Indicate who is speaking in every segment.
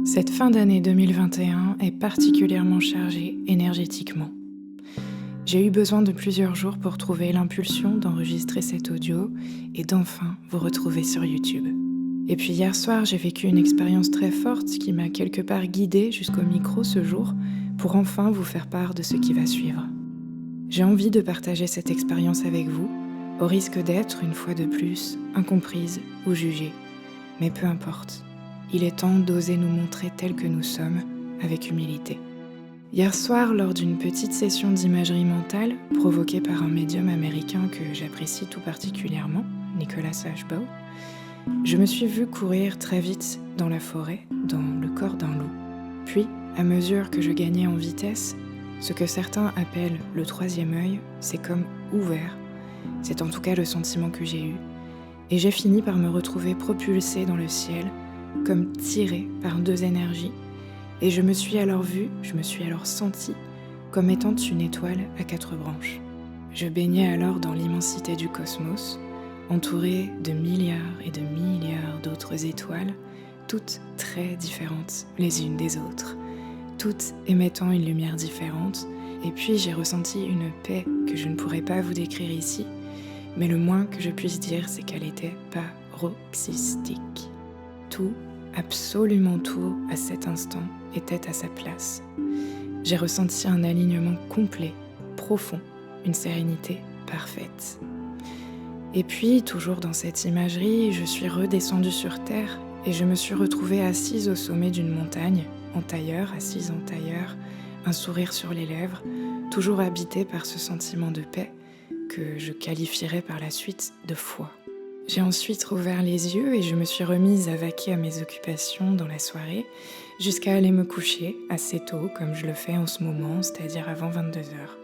Speaker 1: Cette fin d'année 2021 est particulièrement chargée énergétiquement. J'ai eu besoin de plusieurs jours pour trouver l'impulsion d'enregistrer cet audio et d'enfin vous retrouver sur YouTube. Et puis hier soir, j'ai vécu une expérience très forte qui m'a quelque part guidée jusqu'au micro ce jour pour enfin vous faire part de ce qui va suivre. J'ai envie de partager cette expérience avec vous, au risque d'être, une fois de plus, incomprise ou jugée. Mais peu importe. Il est temps d'oser nous montrer tels que nous sommes, avec humilité. Hier soir, lors d'une petite session d'imagerie mentale, provoquée par un médium américain que j'apprécie tout particulièrement, Nicholas Ashbaugh, je me suis vue courir très vite dans la forêt, dans le corps d'un loup. Puis, à mesure que je gagnais en vitesse, ce que certains appellent le troisième œil s'est comme ouvert. C'est en tout cas le sentiment que j'ai eu. Et j'ai fini par me retrouver propulsée dans le ciel, comme tirée par deux énergies, et je me suis alors sentie comme étant une étoile à quatre branches. Je baignais alors dans l'immensité du cosmos, entourée de milliards et de milliards d'autres étoiles, toutes très différentes les unes des autres, toutes émettant une lumière différente, et puis j'ai ressenti une paix que je ne pourrais pas vous décrire ici, mais le moins que je puisse dire, c'est qu'elle était paroxystique. Tout, absolument tout, à cet instant, était à sa place. J'ai ressenti un alignement complet, profond, une sérénité parfaite. Et puis, toujours dans cette imagerie, je suis redescendue sur Terre et je me suis retrouvée assise au sommet d'une montagne, assise en tailleur, un sourire sur les lèvres, toujours habitée par ce sentiment de paix que je qualifierais par la suite de foi. J'ai ensuite rouvert les yeux et je me suis remise à vaquer à mes occupations dans la soirée jusqu'à aller me coucher assez tôt comme je le fais en ce moment, c'est-à-dire avant 22h.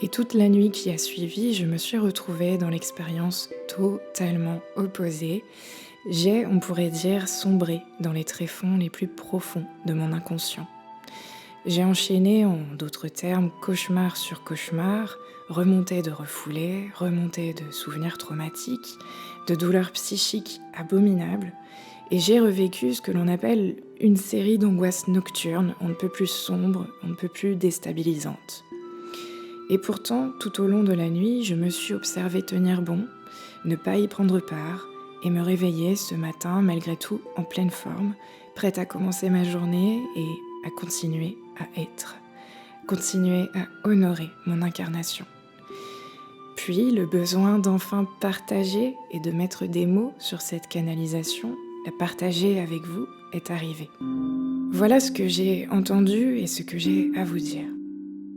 Speaker 1: Et toute la nuit qui a suivi, je me suis retrouvée dans l'expérience totalement opposée. J'ai, on pourrait dire, sombré dans les tréfonds les plus profonds de mon inconscient. J'ai enchaîné, en d'autres termes, cauchemar sur cauchemar, remontée de refoulés, remontée de souvenirs traumatiques, de douleurs psychiques abominables, et j'ai revécu ce que l'on appelle une série d'angoisses nocturnes, on ne peut plus sombres, on ne peut plus déstabilisantes. Et pourtant, tout au long de la nuit, je me suis observée tenir bon, ne pas y prendre part, et me réveiller ce matin, malgré tout, en pleine forme, prête à commencer ma journée et à continuer à être, continuer à honorer mon incarnation. Puis, le besoin d'enfin partager et de mettre des mots sur cette canalisation, la partager avec vous, est arrivé. Voilà ce que j'ai entendu et ce que j'ai à vous dire.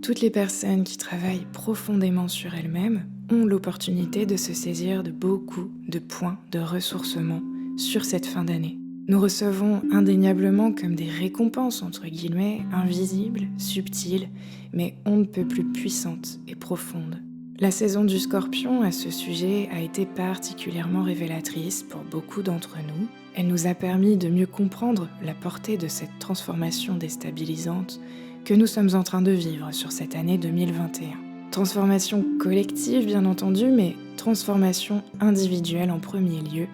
Speaker 1: Toutes les personnes qui travaillent profondément sur elles-mêmes ont l'opportunité de se saisir de beaucoup de points de ressourcement sur cette fin d'année. Nous recevons indéniablement comme des récompenses, entre guillemets, invisibles, subtiles, mais on ne peut plus puissantes et profondes. La saison du Scorpion à ce sujet a été particulièrement révélatrice pour beaucoup d'entre nous. Elle nous a permis de mieux comprendre la portée de cette transformation déstabilisante que nous sommes en train de vivre sur cette année 2021. Transformation collective, bien entendu, mais transformation individuelle en premier lieu,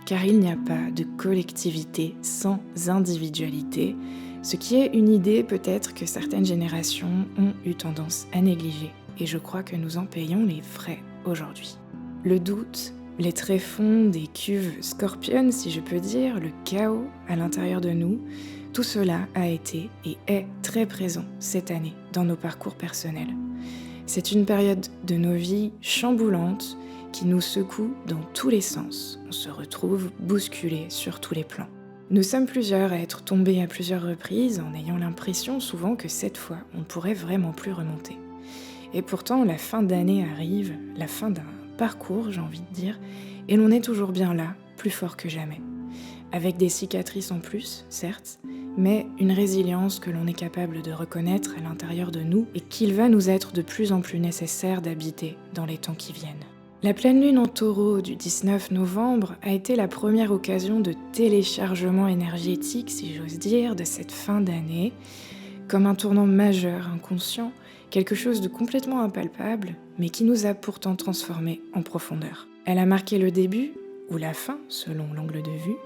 Speaker 1: car il n'y a pas de collectivité sans individualité, ce qui est une idée peut-être que certaines générations ont eu tendance à négliger, et je crois que nous en payons les frais aujourd'hui. Le doute, les tréfonds des cuves scorpionnes, si je peux dire, le chaos à l'intérieur de nous, tout cela a été et est très présent cette année dans nos parcours personnels. C'est une période de nos vies chamboulante qui nous secoue dans tous les sens. On se retrouve bousculés sur tous les plans. Nous sommes plusieurs à être tombés à plusieurs reprises en ayant l'impression souvent que cette fois, on ne pourrait vraiment plus remonter. Et pourtant, la fin d'année arrive, la fin d'un parcours, j'ai envie de dire, et l'on est toujours bien là, plus fort que jamais. Avec des cicatrices en plus, certes, mais une résilience que l'on est capable de reconnaître à l'intérieur de nous et qu'il va nous être de plus en plus nécessaire d'habiter dans les temps qui viennent. La pleine lune en taureau du 19 novembre a été la première occasion de téléchargement énergétique, si j'ose dire, de cette fin d'année, comme un tournant majeur, inconscient, quelque chose de complètement impalpable, mais qui nous a pourtant transformés en profondeur. Elle a marqué le début, ou la fin, selon l'angle de vue,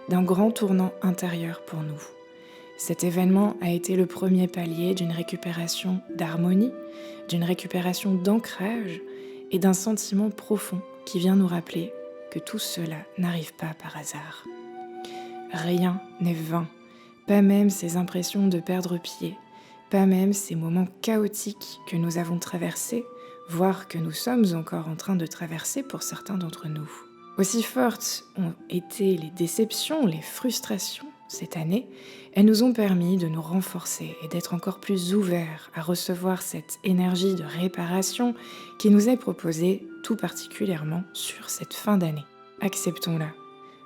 Speaker 1: d'un grand tournant intérieur pour nous. Cet événement a été le premier palier d'une récupération d'harmonie, d'une récupération d'ancrage et d'un sentiment profond qui vient nous rappeler que tout cela n'arrive pas par hasard. Rien n'est vain, pas même ces impressions de perdre pied, pas même ces moments chaotiques que nous avons traversés, voire que nous sommes encore en train de traverser pour certains d'entre nous. Aussi fortes ont été les déceptions, les frustrations cette année, elles nous ont permis de nous renforcer et d'être encore plus ouverts à recevoir cette énergie de réparation qui nous est proposée tout particulièrement sur cette fin d'année. Acceptons-la,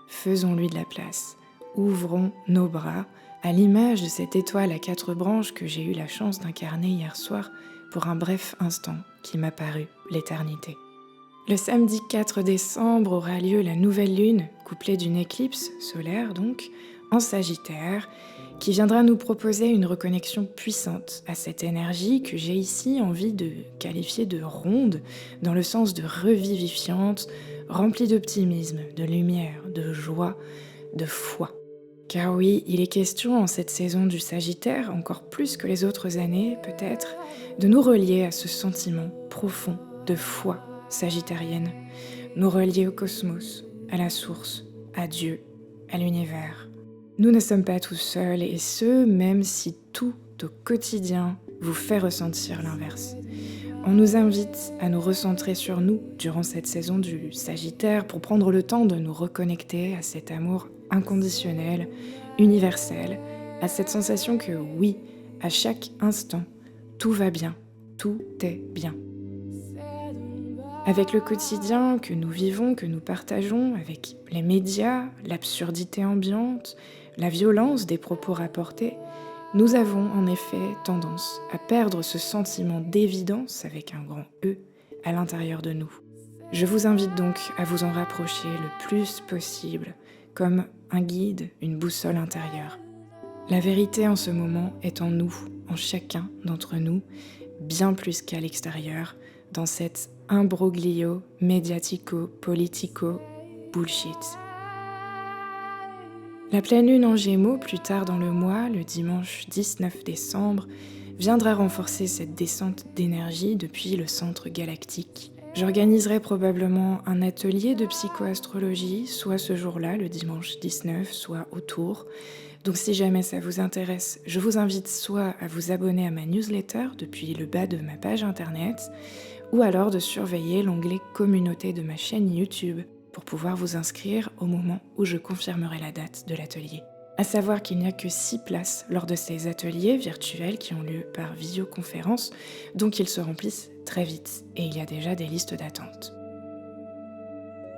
Speaker 1: faisons-lui de la place, ouvrons nos bras à l'image de cette étoile à 4 branches que j'ai eu la chance d'incarner hier soir pour un bref instant qui m'a paru l'éternité. Le samedi 4 décembre aura lieu la nouvelle lune, couplée d'une éclipse solaire donc, en Sagittaire, qui viendra nous proposer une reconnexion puissante à cette énergie que j'ai ici envie de qualifier de ronde, dans le sens de revivifiante, remplie d'optimisme, de lumière, de joie, de foi. Car oui, il est question en cette saison du Sagittaire, encore plus que les autres années peut-être, de nous relier à ce sentiment profond de foi sagittarienne, nous relier au cosmos, à la source, à Dieu, à l'univers. Nous ne sommes pas tous seuls, et ce, même si tout au quotidien vous fait ressentir l'inverse. On nous invite à nous recentrer sur nous durant cette saison du Sagittaire pour prendre le temps de nous reconnecter à cet amour inconditionnel, universel, à cette sensation que oui, à chaque instant, tout va bien, tout est bien. Avec le quotidien que nous vivons, que nous partageons, avec les médias, l'absurdité ambiante, la violence des propos rapportés, nous avons en effet tendance à perdre ce sentiment d'évidence avec un grand E à l'intérieur de nous. Je vous invite donc à vous en rapprocher le plus possible, comme un guide, une boussole intérieure. La vérité en ce moment est en nous, en chacun d'entre nous, bien plus qu'à l'extérieur, dans cet imbroglio médiatico-politico-bullshit. La pleine lune en Gémeaux, plus tard dans le mois, le dimanche 19 décembre, viendra renforcer cette descente d'énergie depuis le centre galactique. J'organiserai probablement un atelier de psychoastrologie, soit ce jour-là, le dimanche 19, soit autour. Donc si jamais ça vous intéresse, je vous invite soit à vous abonner à ma newsletter depuis le bas de ma page internet, ou alors de surveiller l'onglet communauté de ma chaîne YouTube pour pouvoir vous inscrire au moment où je confirmerai la date de l'atelier. À savoir qu'il n'y a que 6 places lors de ces ateliers virtuels qui ont lieu par visioconférence, donc ils se remplissent très vite et il y a déjà des listes d'attente.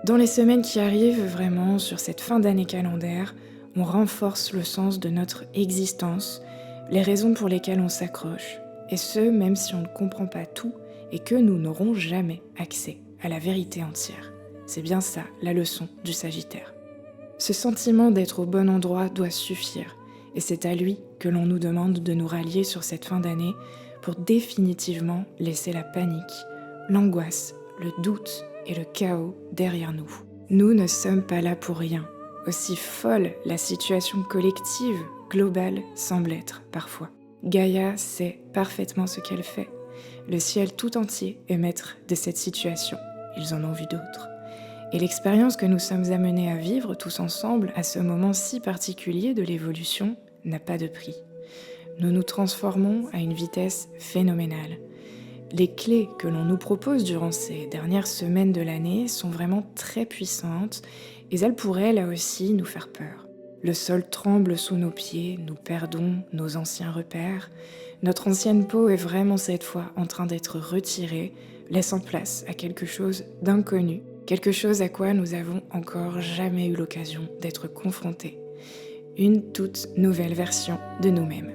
Speaker 1: Dans les semaines qui arrivent, vraiment, sur cette fin d'année calendaire, on renforce le sens de notre existence, les raisons pour lesquelles on s'accroche, et ce, même si on ne comprend pas tout et que nous n'aurons jamais accès à la vérité entière. C'est bien ça, la leçon du Sagittaire. Ce sentiment d'être au bon endroit doit suffire, et c'est à lui que l'on nous demande de nous rallier sur cette fin d'année pour définitivement laisser la panique, l'angoisse, le doute et le chaos derrière nous. Nous ne sommes pas là pour rien, aussi folle la situation collective, globale, semble être parfois. Gaïa sait parfaitement ce qu'elle fait. Le ciel tout entier est maître de cette situation. Ils en ont vu d'autres. Et l'expérience que nous sommes amenés à vivre tous ensemble à ce moment si particulier de l'évolution n'a pas de prix. Nous nous transformons à une vitesse phénoménale. Les clés que l'on nous propose durant ces dernières semaines de l'année sont vraiment très puissantes et elles pourraient là aussi nous faire peur. Le sol tremble sous nos pieds, nous perdons nos anciens repères. Notre ancienne peau est vraiment cette fois en train d'être retirée, laissant place à quelque chose d'inconnu. Quelque chose à quoi nous avons encore jamais eu l'occasion d'être confrontés. Une toute nouvelle version de nous-mêmes.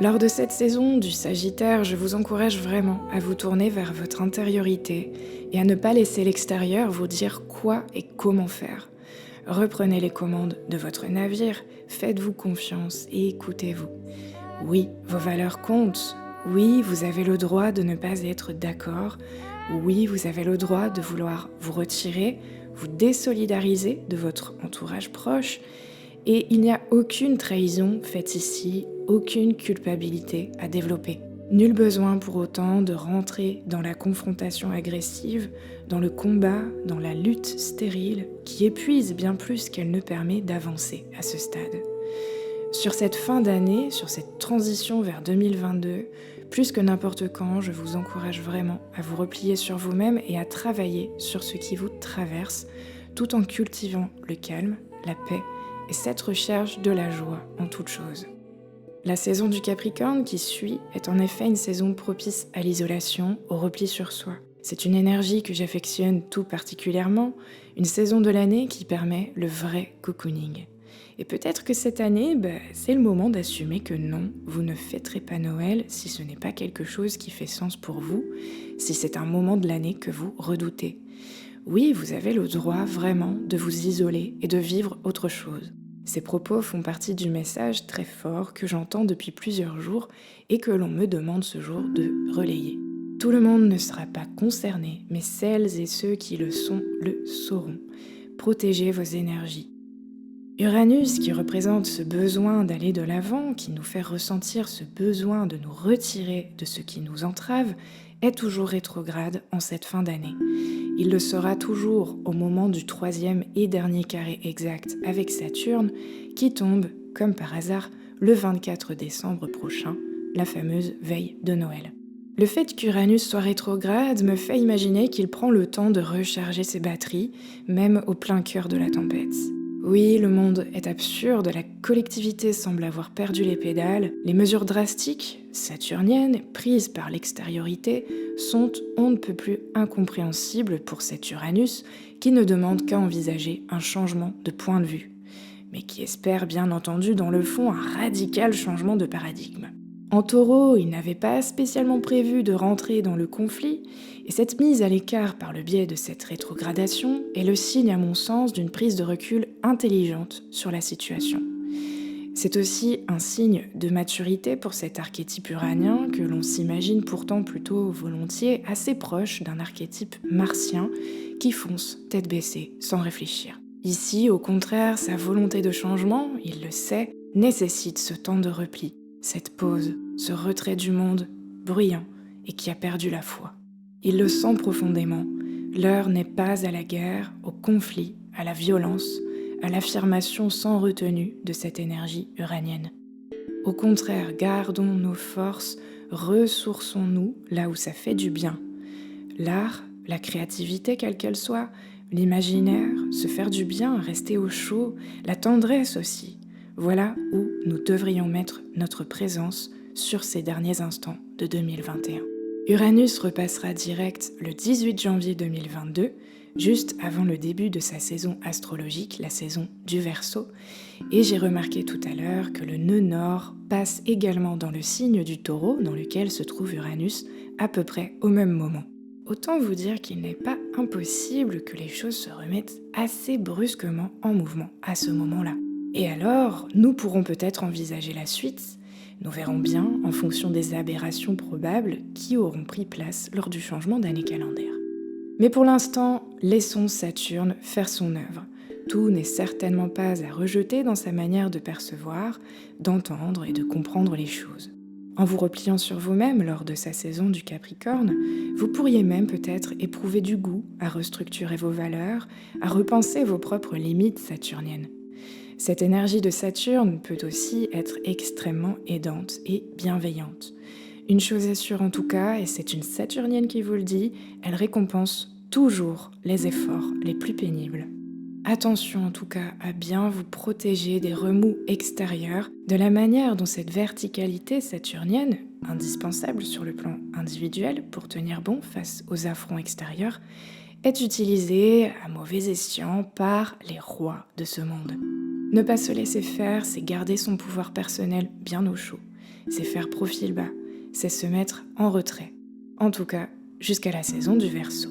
Speaker 1: Lors de cette saison du Sagittaire, je vous encourage vraiment à vous tourner vers votre intériorité et à ne pas laisser l'extérieur vous dire quoi et comment faire. Reprenez les commandes de votre navire, faites-vous confiance et écoutez-vous. Oui, vos valeurs comptent. Oui, vous avez le droit de ne pas être d'accord. Oui, vous avez le droit de vouloir vous retirer, vous désolidariser de votre entourage proche. Et il n'y a aucune trahison faite ici, aucune culpabilité à développer. Nul besoin pour autant de rentrer dans la confrontation agressive, dans le combat, dans la lutte stérile qui épuise bien plus qu'elle ne permet d'avancer à ce stade. Sur cette fin d'année, sur cette transition vers 2022, plus que n'importe quand, je vous encourage vraiment à vous replier sur vous-même et à travailler sur ce qui vous traverse, tout en cultivant le calme, la paix et cette recherche de la joie en toute chose. La saison du Capricorne qui suit est en effet une saison propice à l'isolation, au repli sur soi. C'est une énergie que j'affectionne tout particulièrement, une saison de l'année qui permet le vrai cocooning. Et peut-être que cette année, c'est le moment d'assumer que non, vous ne fêterez pas Noël si ce n'est pas quelque chose qui fait sens pour vous, si c'est un moment de l'année que vous redoutez. Oui, vous avez le droit vraiment de vous isoler et de vivre autre chose. Ces propos font partie du message très fort que j'entends depuis plusieurs jours et que l'on me demande ce jour de relayer. Tout le monde ne sera pas concerné, mais celles et ceux qui le sont le sauront. Protégez vos énergies. Uranus, qui représente ce besoin d'aller de l'avant, qui nous fait ressentir ce besoin de nous retirer de ce qui nous entrave, est toujours rétrograde en cette fin d'année. Il le sera toujours au moment du 3e et dernier carré exact avec Saturne, qui tombe, comme par hasard, le 24 décembre prochain, la fameuse veille de Noël. Le fait qu'Uranus soit rétrograde me fait imaginer qu'il prend le temps de recharger ses batteries, même au plein cœur de la tempête. Oui, le monde est absurde, la collectivité semble avoir perdu les pédales, les mesures drastiques, saturniennes, prises par l'extériorité, sont on ne peut plus incompréhensibles pour cet Uranus qui ne demande qu'à envisager un changement de point de vue, mais qui espère bien entendu dans le fond un radical changement de paradigme. En Taureau, il n'avait pas spécialement prévu de rentrer dans le conflit, et cette mise à l'écart par le biais de cette rétrogradation est le signe, à mon sens, d'une prise de recul intelligente sur la situation. C'est aussi un signe de maturité pour cet archétype uranien que l'on s'imagine pourtant plutôt volontiers assez proche d'un archétype martien qui fonce tête baissée sans réfléchir. Ici, au contraire, sa volonté de changement, il le sait, nécessite ce temps de repli, cette pause, ce retrait du monde bruyant et qui a perdu la foi. Il le sent profondément, l'heure n'est pas à la guerre, au conflit, à la violence, à l'affirmation sans retenue de cette énergie uranienne. Au contraire, gardons nos forces, ressourçons-nous là où ça fait du bien. L'art, la créativité quelle qu'elle soit, l'imaginaire, se faire du bien, rester au chaud, la tendresse aussi. Voilà où nous devrions mettre notre présence sur ces derniers instants de 2021. Uranus repassera direct le 18 janvier 2022, juste avant le début de sa saison astrologique, la saison du Verseau, et j'ai remarqué tout à l'heure que le nœud nord passe également dans le signe du Taureau, dans lequel se trouve Uranus, à peu près au même moment. Autant vous dire qu'il n'est pas impossible que les choses se remettent assez brusquement en mouvement à ce moment-là. Et alors, nous pourrons peut-être envisager la suite. Nous verrons bien, en fonction des aberrations probables qui auront pris place lors du changement d'année calendaire. Mais pour l'instant, laissons Saturne faire son œuvre. Tout n'est certainement pas à rejeter dans sa manière de percevoir, d'entendre et de comprendre les choses. En vous repliant sur vous-même lors de sa saison du Capricorne, vous pourriez même peut-être éprouver du goût à restructurer vos valeurs, à repenser vos propres limites saturniennes. Cette énergie de Saturne peut aussi être extrêmement aidante et bienveillante. Une chose est sûre en tout cas, et c'est une saturnienne qui vous le dit, elle récompense toujours les efforts les plus pénibles. Attention en tout cas à bien vous protéger des remous extérieurs, de la manière dont cette verticalité saturnienne, indispensable sur le plan individuel pour tenir bon face aux affronts extérieurs, est utilisée à mauvais escient par les rois de ce monde. Ne pas se laisser faire, c'est garder son pouvoir personnel bien au chaud. C'est faire profil bas, c'est se mettre en retrait. En tout cas, jusqu'à la saison du Verseau.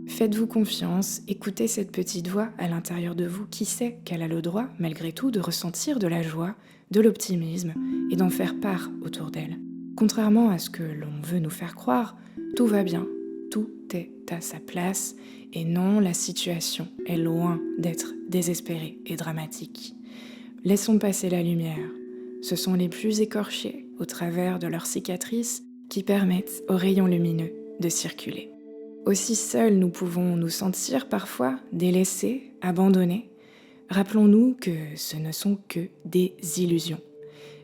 Speaker 1: Faites-vous confiance, écoutez cette petite voix à l'intérieur de vous qui sait qu'elle a le droit, malgré tout, de ressentir de la joie, de l'optimisme et d'en faire part autour d'elle. Contrairement à ce que l'on veut nous faire croire, tout va bien, tout est à sa place et non, la situation est loin d'être désespérée et dramatique. Laissons passer la lumière. Ce sont les plus écorchés, au travers de leurs cicatrices, qui permettent aux rayons lumineux de circuler. Aussi seuls nous pouvons nous sentir parfois délaissés, abandonnés. Rappelons-nous que ce ne sont que des illusions.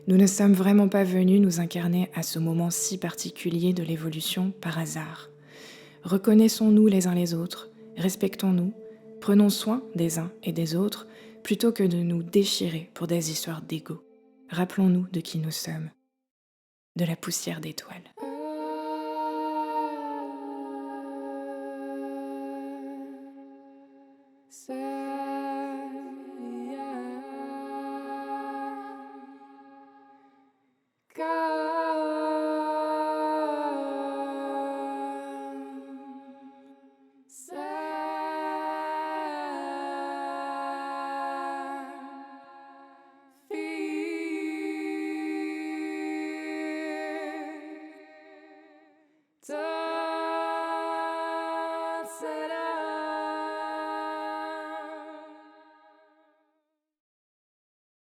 Speaker 1: Nous ne sommes vraiment pas venus nous incarner à ce moment si particulier de l'évolution par hasard. Reconnaissons-nous les uns les autres, respectons-nous, prenons soin des uns et des autres, plutôt que de nous déchirer pour des histoires d'ego. Rappelons-nous de qui nous sommes, de la poussière d'étoiles. C'est